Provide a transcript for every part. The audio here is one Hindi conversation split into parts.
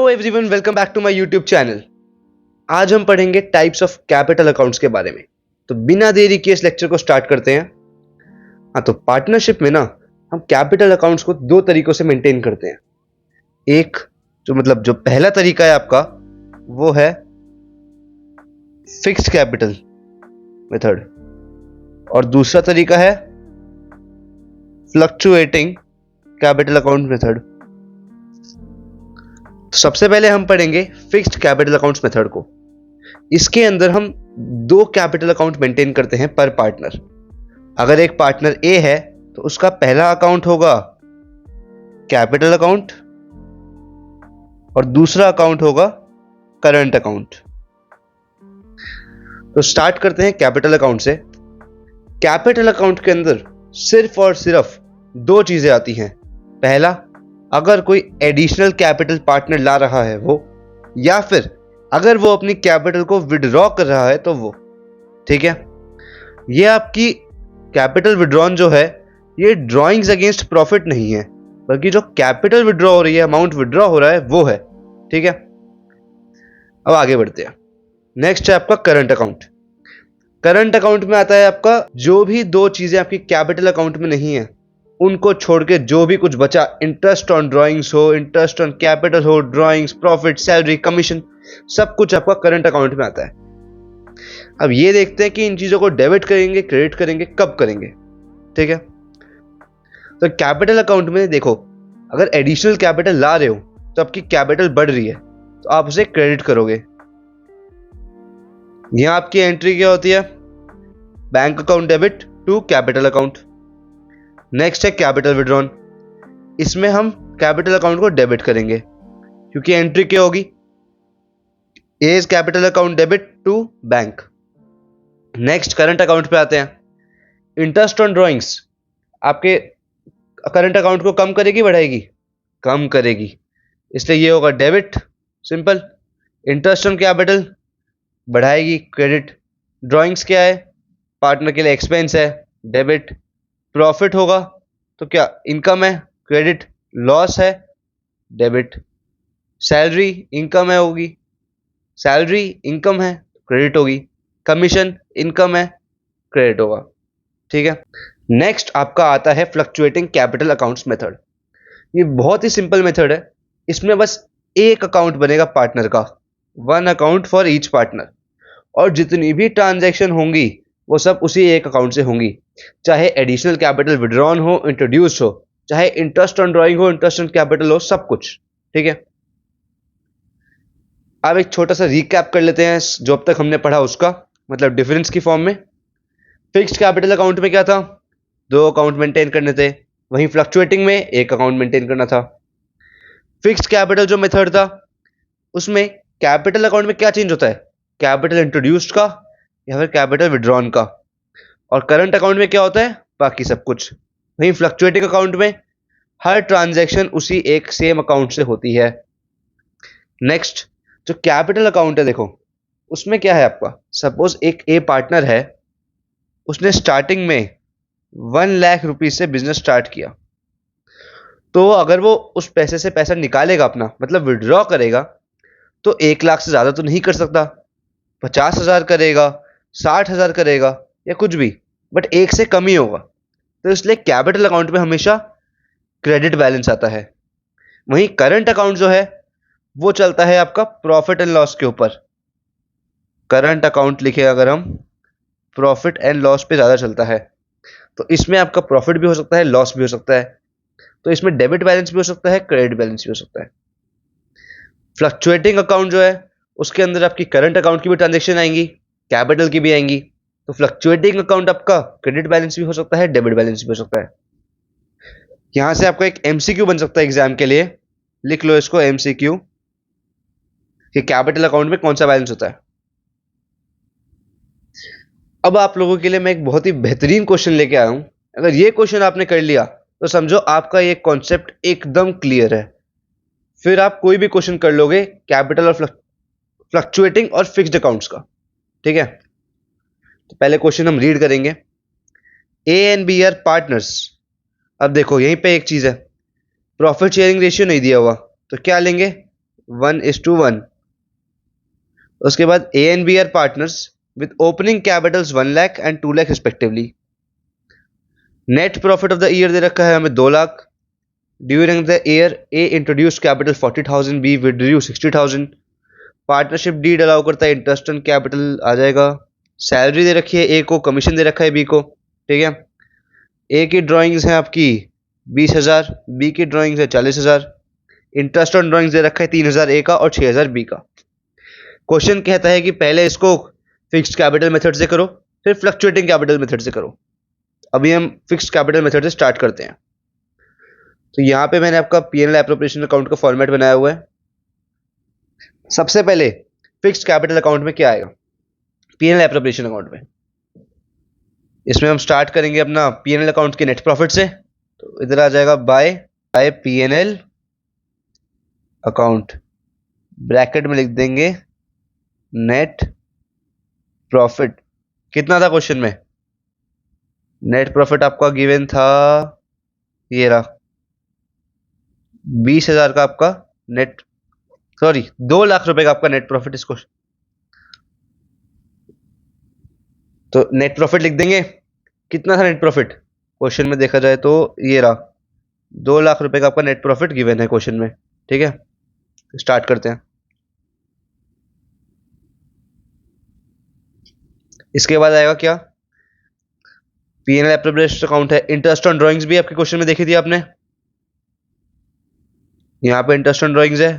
Everyone, welcome back to my YouTube channel. आज हम पढ़ेंगे टाइप्स ऑफ कैपिटल अकाउंट्स के बारे में। तो बिना देरी के इस लेक्चर को स्टार्ट करते हैं। तो पार्टनरशिप में ना हम कैपिटल अकाउंट्स को दो तरीकों से मेंटेन करते हैं। एक जो पहला तरीका है आपका, वो है फिक्स्ड कैपिटल मेथड, और दूसरा तरीका है फ्लक्चुएटिंग कैपिटल अकाउंट मेथड। तो सबसे पहले हम पढ़ेंगे फिक्स्ड कैपिटल अकाउंट्स मेथड को। इसके अंदर हम दो कैपिटल अकाउंट मेंटेन करते हैं पर पार्टनर। अगर एक पार्टनर ए है तो उसका पहला अकाउंट होगा कैपिटल अकाउंट और दूसरा अकाउंट होगा करंट अकाउंट। तो स्टार्ट करते हैं कैपिटल अकाउंट से। कैपिटल अकाउंट के अंदर सिर्फ और सिर्फ दो चीजें आती हैं। पहला, अगर कोई एडिशनल कैपिटल पार्टनर ला रहा है वो, या फिर अगर वो अपनी कैपिटल को विड्रॉ कर रहा है तो वो। ठीक है, ये आपकी कैपिटल विड्रॉन जो है ये ड्रॉइंग्स अगेंस्ट प्रॉफिट नहीं है, बल्कि जो कैपिटल विड्रॉ हो रही है, अमाउंट विड्रॉ हो रहा है वो है। ठीक है, अब आगे बढ़ते हैं। नेक्स्ट है आपका करंट अकाउंट। करंट अकाउंट में आता है आपका जो भी दो चीजें आपकी कैपिटल अकाउंट में नहीं है उनको छोड़ के जो भी कुछ बचा, इंटरेस्ट ऑन ड्राइंग्स हो, इंटरेस्ट ऑन कैपिटल हो, ड्राइंग्स, प्रॉफिट, सैलरी, कमीशन, सब कुछ आपका करंट अकाउंट में आता है। अब ये देखते हैं कि इन चीजों को डेबिट करेंगे, क्रेडिट करेंगे, कब करेंगे। ठीक है, तो कैपिटल अकाउंट में देखो, अगर एडिशनल कैपिटल ला रहे हो तो आपकी कैपिटल बढ़ रही है तो आप उसे क्रेडिट करोगे। यहां आपकी एंट्री क्या होती है? Bank account debit to capital account. Next है कैपिटल विड्रॉन। इसमें हम कैपिटल अकाउंट को डेबिट करेंगे क्योंकि एंट्री क्या होगी? As capital account debit to bank. Next current account पे आते हैं। इंटरेस्ट ऑन ड्रॉइंग्स आपके करंट अकाउंट को कम करेगी, बढ़ाएगी? कम करेगी, इसलिए ये होगा debit, simple. Interest on capital बढ़ाएगी, क्रेडिट। ड्रॉइंग्स क्या है? पार्टनर के लिए एक्सपेंस है, डेबिट। प्रॉफिट होगा तो क्या इनकम है, क्रेडिट। लॉस है, डेबिट। सैलरी इनकम है होगी, सैलरी इनकम है, क्रेडिट होगी। कमीशन इनकम है, क्रेडिट होगा। ठीक है, नेक्स्ट आपका आता है फ्लक्चुएटिंग कैपिटल अकाउंट्स मेथड। ये बहुत ही सिंपल मेथड है। इसमें बस एक अकाउंट बनेगा पार्टनर का, one account for each partner, और जितनी भी ट्रांजैक्शन होंगी वो सब उसी एक अकाउंट से होंगी। चाहे एडिशनल कैपिटल विड्रॉन हो, इंट्रोड्यूस हो, चाहे इंटरेस्ट ऑन ड्राइंग हो, इंटरेस्ट ऑन कैपिटल हो, सब कुछ। ठीक है, अब एक छोटा सा रिकैप कर लेते हैं जो अब तक हमने पढ़ा उसका, मतलब डिफरेंस की फॉर्म में। फिक्स्ड कैपिटल अकाउंट में क्या था? दो अकाउंट मेंटेन करने थे। वहीं फ्लक्चुएटिंग में एक अकाउंट मेंटेन करना था। फिक्स्ड कैपिटल जो मेथड था उसमें कैपिटल अकाउंट में क्या चेंज होता है? कैपिटल इंट्रोड्यूस्ड का या फिर कैपिटल विड्रॉन का। और करंट अकाउंट में क्या होता है? बाकी सब कुछ। वहीं फ्लक्चुएटिंग अकाउंट में हर ट्रांजैक्शन उसी एक सेम अकाउंट से होती है। नेक्स्ट जो कैपिटल अकाउंट है, देखो उसमें क्या है आपका? सपोज एक ए पार्टनर है, उसने स्टार्टिंग में 1 लाख रुपीज से बिजनेस स्टार्ट किया। तो अगर वो उस पैसे से पैसा निकालेगा अपना, मतलब विड्रॉ करेगा, तो 1 लाख से ज्यादा तो नहीं कर सकता। 50,000 करेगा, 60,000 करेगा, या कुछ भी, बट एक से कम ही होगा। तो इसलिए कैपिटल अकाउंट में हमेशा क्रेडिट बैलेंस आता है। वहीं करंट अकाउंट जो है वो चलता है आपका प्रॉफिट एंड लॉस के ऊपर। करंट अकाउंट लिखे अगर हम, प्रॉफिट एंड लॉस पे ज्यादा चलता है। तो इसमें आपका प्रॉफिट भी हो सकता है, लॉस भी हो सकता है। तो इसमें डेबिट बैलेंस भी हो सकता है, क्रेडिट बैलेंस भी हो सकता है। फ्लक्चुएटिंग अकाउंट जो है उसके अंदर आपकी करंट अकाउंट की भी ट्रांजेक्शन आएंगी, कैपिटल की भी आएंगी। तो फ्लक्चुएटिंग अकाउंट आपका क्रेडिट बैलेंस भी हो सकता है, डेबिट बैलेंस भी हो सकता है। यहां से आपका एक एमसीक्यू बन सकता है एग्जाम के लिए, लिख लो इसको एमसीक्यू, कि कैपिटल अकाउंट में कौन सा बैलेंस होता है। अब आप लोगों के लिए मैं एक बहुत ही बेहतरीन क्वेश्चन लेके आया हूं। अगर ये क्वेश्चन आपने कर लिया तो समझो आपका ये कॉन्सेप्ट एकदम क्लियर है। फिर आप कोई भी क्वेश्चन कर लोगे कैपिटल और फ्लक्चुएटिंग और फिक्स्ड अकाउंट्स का। ठीक है, तो पहले क्वेश्चन हम रीड करेंगे। A and B are partners. अब देखो यहीं पे एक चीज है, प्रॉफिट शेयरिंग रेशियो नहीं दिया हुआ, तो क्या लेंगे? 1:1। उसके बाद A and B are partners with opening capitals 1 lakh and 2 lakh respectively. Net profit of the year दे रखा है हमें 2 lakh. During the year A introduce capital 40,000, B withdrew 60,000। Partnership deed allow करता है इंटरेस्ट ऑन कैपिटल आ जाएगा। सैलरी दे रखी है ए को, कमीशन दे रखा है बी को, ठीक है। ए की ड्राइंग्स हैं आपकी 20,000, बी की ड्राइंग्स है 40,000। इंटरेस्ट ऑन ड्राइंग्स दे रखा है 3,000 ए का और 6,000 बी का। क्वेश्चन कहता है कि पहले इसको फिक्स्ड कैपिटल मेथड से करो, फिर फ्लक्चुएटिंग कैपिटल मेथड से करो। अभी हम फिक्स्ड कैपिटल मेथड से स्टार्ट करते हैं। तो यहाँ पे मैंने आपका पीएनएल एप्रोप्रिएशन अकाउंट का फॉर्मेट बनाया हुआ है। सबसे पहले फिक्स्ड कैपिटल अकाउंट में क्या आएगा, पीएनएल एप्रोप्रिएशन अकाउंट में। इसमें हम स्टार्ट करेंगे अपना पीएनएल अकाउंट के नेट प्रॉफिट से। तो इधर आ जाएगा बाय पीएनएल अकाउंट, ब्रैकेट में लिख देंगे नेट प्रॉफिट। कितना था क्वेश्चन में, नेट प्रॉफिट आपका गिवन था, ये रहा 20,000 का आपका नेट, सॉरी 2 लाख रुपए का आपका नेट प्रॉफिट। इसको तो नेट प्रॉफिट लिख देंगे। कितना था नेट प्रॉफिट क्वेश्चन में देखा जाए तो ये रहा 2 लाख रुपए का आपका नेट प्रॉफिट गिवन है क्वेश्चन में, ठीक है। स्टार्ट करते हैं। इसके बाद आएगा क्या, पीएनएल एप्रोप्रिएशन अकाउंट है। इंटरेस्ट ऑन ड्राइंग्स भी आपके क्वेश्चन में देखी थी आपने, यहाँ पे इंटरेस्ट ऑन ड्राइंग्स है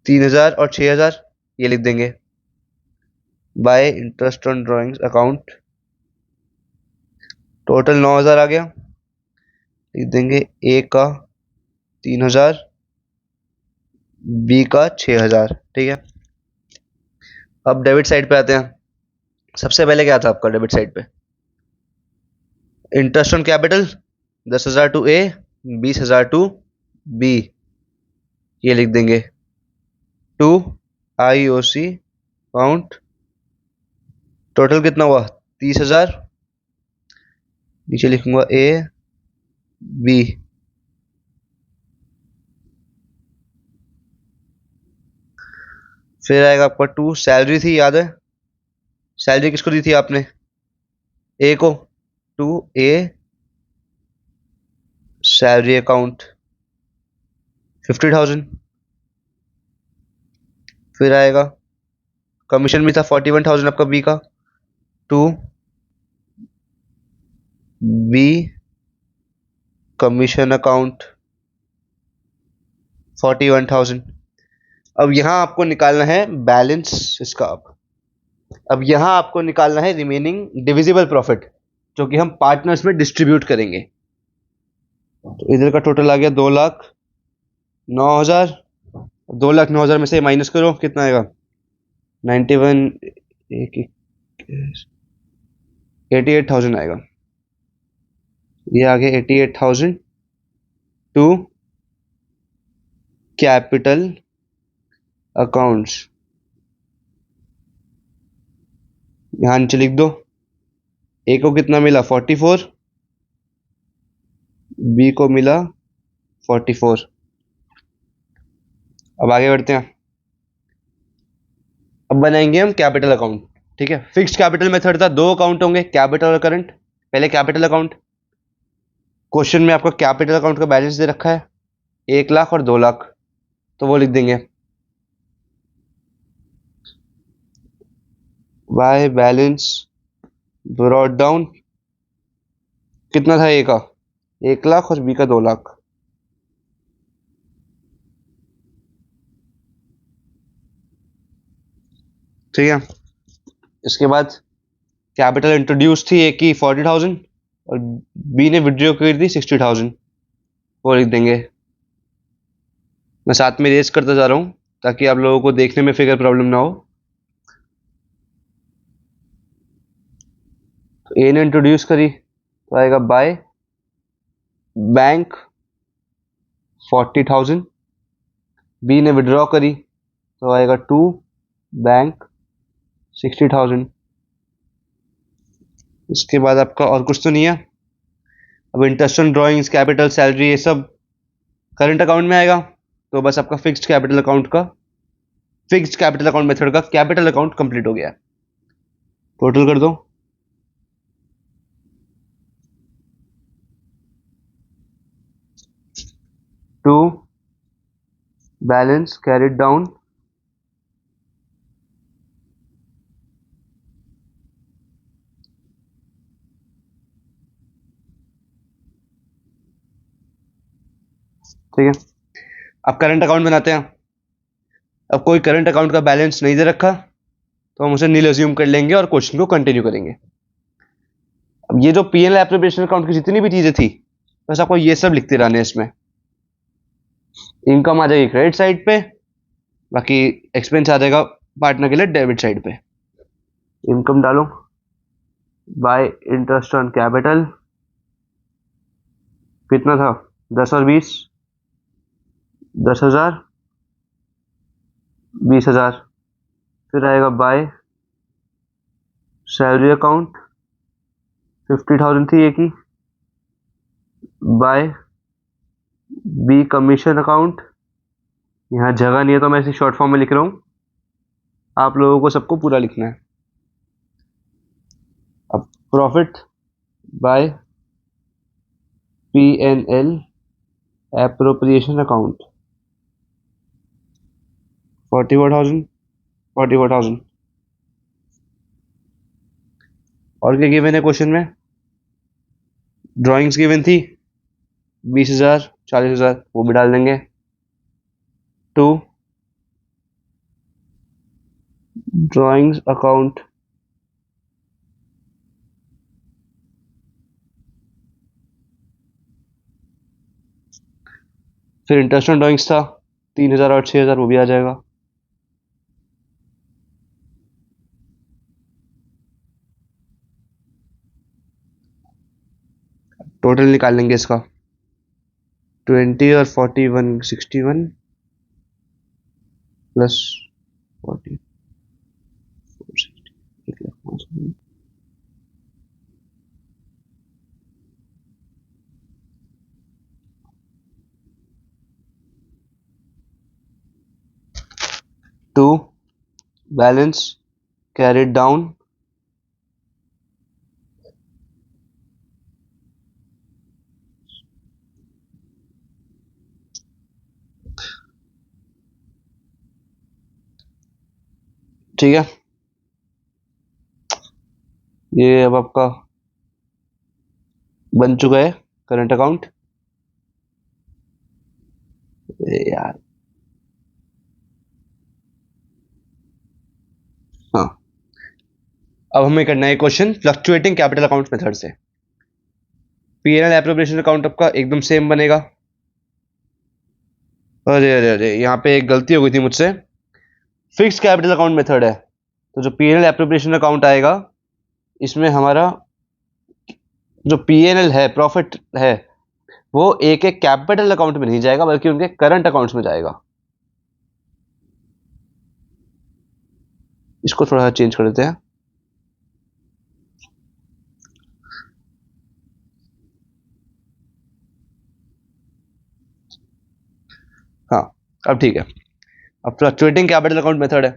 3,000 और 6,000, ये लिख देंगे bye interest on drawings account. Total 9,000 आ गया, लिख देंगे ए का 3,000, बी का 6,000, ठीक है। अब डेबिट साइड पे आते हैं। सबसे पहले क्या था आपका डेबिट साइड पे, interest on capital 10,000 to A, 20,000 to B, ये लिख देंगे टू आईओसी अकाउंट। टोटल कितना हुआ 30,000, नीचे लिखूंगा ए बी। फिर आएगा आपका 2, सैलरी थी, याद है सैलरी किसको दी थी आपने, ए को, टू ए सैलरी अकाउंट 50,000। फिर आएगा कमीशन भी था 41,000 आपका बी का, टू बी कमीशन अकाउंट 41,000। अब यहां आपको निकालना है बैलेंस इसका। अब यहां आपको निकालना है रिमेनिंग डिविजिबल प्रॉफिट, जो कि हम पार्टनर्स में डिस्ट्रीब्यूट करेंगे। तो इधर का टोटल आ गया 2,09,000। 2,09,000 में से माइनस करो, कितना आएगा 91, 88,000 आएगा। ये आ गया 88,000 टू कैपिटल अकाउंट्स। यहां नीचे लिख दो, ए को कितना मिला 44, बी को मिला 44। अब आगे बढ़ते हैं। अब बनाएंगे हम कैपिटल अकाउंट, ठीक है। फिक्स्ड कैपिटल मेथड था, 2 अकाउंट होंगे, कैपिटल और करंट। पहले कैपिटल अकाउंट, क्वेश्चन में आपका कैपिटल अकाउंट का बैलेंस दे रखा है 1 लाख और 2 लाख, तो वो लिख देंगे बाय बैलेंस ब्रॉट डाउन। कितना था ए का 1 लाख और बी का 2 लाख। ठीक है। इसके बाद कैपिटल इंट्रोड्यूस थी ए की 40,000 और बी ने विड्रॉ कर दी 60,000, वो लिख देंगे। मैं साथ में रेज करता जा रहा हूं ताकि आप लोगों को देखने में फिगर प्रॉब्लम ना हो। तो ए ने इंट्रोड्यूस करी तो आएगा बाय बैंक 40,000, बी ने विड्रॉ करी तो आएगा टू बैंक 60,000। इसके बाद आपका और कुछ तो नहीं है। अब interest on drawings, capital, salary, ये सब करंट अकाउंट में आएगा, तो बस आपका फिक्स्ड कैपिटल अकाउंट मेथड का कैपिटल अकाउंट कंप्लीट हो गया। टोटल कर दो। टू बैलेंस कैरिड डाउन ठीक है। अब करंट अकाउंट बनाते हैं। अब कोई करंट अकाउंट का बैलेंस नहीं दे रखा तो हम उसे नील अज्यूम कर लेंगे और क्वेश्चन को कंटिन्यू करेंगे। अब ये जो पीएनएल एप्रोप्रिएशन अकाउंट की जितनी भी चीजें थी बस आपको ये सब लिखते रहने हैं। इसमें इनकम आ जाएगी क्रेडिट साइड पे, बाकी एक्सपेंस आ जाएगा पार्टनर के लिए डेबिट साइड पे। इनकम डालो बाय इंटरेस्ट ऑन कैपिटल, कितना था 10 और 20, 10,000, 20,000। फिर आएगा बाय सैलरी अकाउंट 50,000 थी एक ही, बाय बी कमीशन अकाउंट, यहाँ जगह नहीं है तो मैं इसे शॉर्ट फॉर्म में लिख रहा हूँ, आप लोगों को सबको पूरा लिखना है। अब profit by PNL appropriation account 44,000, 44,000। और क्या गिवन है क्वेश्चन में? ड्राइंग्स गिवन थी 20,000, 40,000, वो भी डाल देंगे। टू ड्राइंग्स अकाउंट फिर इंटरेस्ट ऑन ड्राइंग्स था 3,000 और 6,000, वो भी आ जाएगा। टोटल निकाल लेंगे इसका 20 और 41, 61 प्लस 40, 2 बैलेंस कैरिड डाउन ठीक है। ये अब आपका बन चुका है करंट अकाउंट। यार हाँ, अब हमें करना है question fluctuating capital account method से। पीएनएल एप्रोप्रिएशन अकाउंट आपका एकदम सेम बनेगा। अरे अरे अरे, यहाँ पे एक गलती हो गई थी मुझसे। फिक्स्ड कैपिटल अकाउंट मेथड है तो जो पीएनएल एप्रोप्रिएशन अकाउंट आएगा इसमें हमारा जो पीएनएल है, प्रॉफिट है, वो एक एक कैपिटल अकाउंट में नहीं जाएगा बल्कि उनके करंट अकाउंट्स में जाएगा। इसको थोड़ा चेंज कर देते हैं। हाँ, अब ठीक है। अब फ्लक्चुएटिंग कैपिटल अकाउंट मेथड है,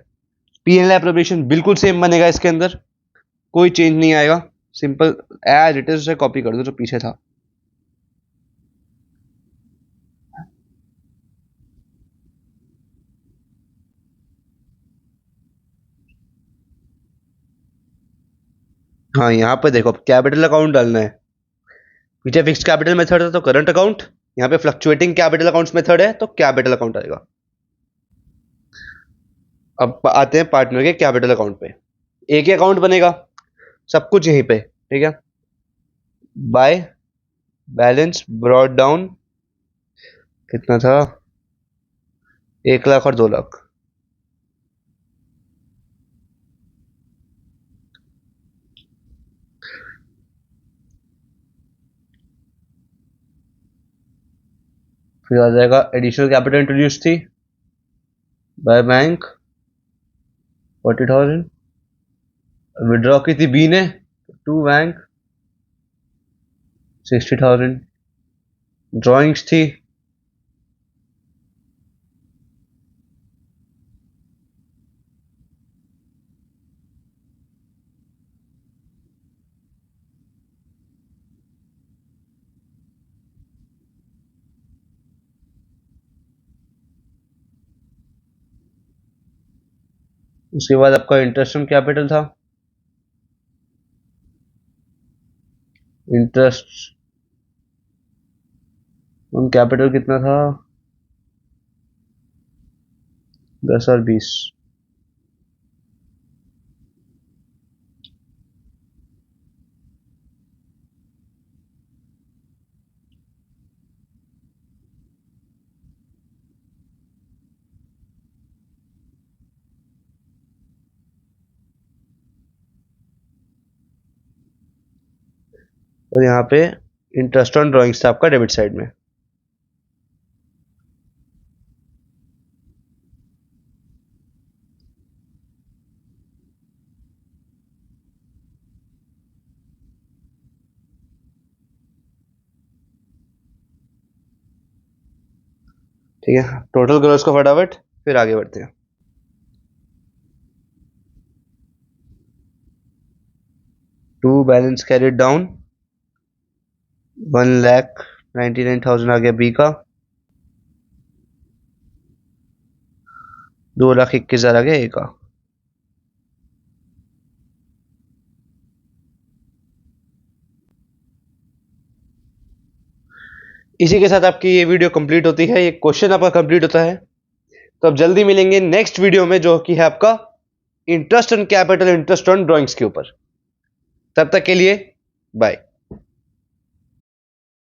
पीएनएल एप्रोप्रिएशन बिल्कुल सेम बनेगा, इसके अंदर कोई चेंज नहीं आएगा। सिंपल एज इट इज उसे कॉपी कर दो जो पीछे था। हाँ, यहाँ पे देखो कैपिटल अकाउंट डालना है। पीछे फिक्स्ड कैपिटल मेथड है तो करंट अकाउंट, यहाँ पे फ्लक्चुएटिंग कैपिटल अकाउंट्स मेथड है तो कैपिटल अकाउंट आएगा। अब आते हैं पार्टनर के कैपिटल अकाउंट पे। एक ही अकाउंट बनेगा, सब कुछ यहीं पे, ठीक है। बाय बैलेंस ब्रॉट डाउन, कितना था 1,00,000 और 2,00,000। फिर आ जाएगा एडिशनल कैपिटल इंट्रोड्यूस थी बाय बैंक 40,000, विड्रॉ की थी बी ने टू बैंक 60,000, ड्राइंग्स थी उसके बाद आपका इंटरेस्ट ऑन कैपिटल था, इंटरेस्ट ऑन कैपिटल कितना था, 10 और 20। और यहाँ पे इंटरेस्ट ऑन ड्राइंग्स था आपका डेबिट साइड में। ठीक है, टोटल करो इसको फटाफट, फिर आगे बढ़ते हैं। टू बैलेंस कैरिड डाउन, 1,99,000 आ गया बी का, 2,21,000 आ गया ए का। इसी के साथ आपकी ये वीडियो कंप्लीट होती है, ये क्वेश्चन आपका कंप्लीट होता है। तो अब जल्दी मिलेंगे नेक्स्ट वीडियो में, जो कि है आपका interest on capital, interest on drawings के ऊपर। तब तक के लिए बाय।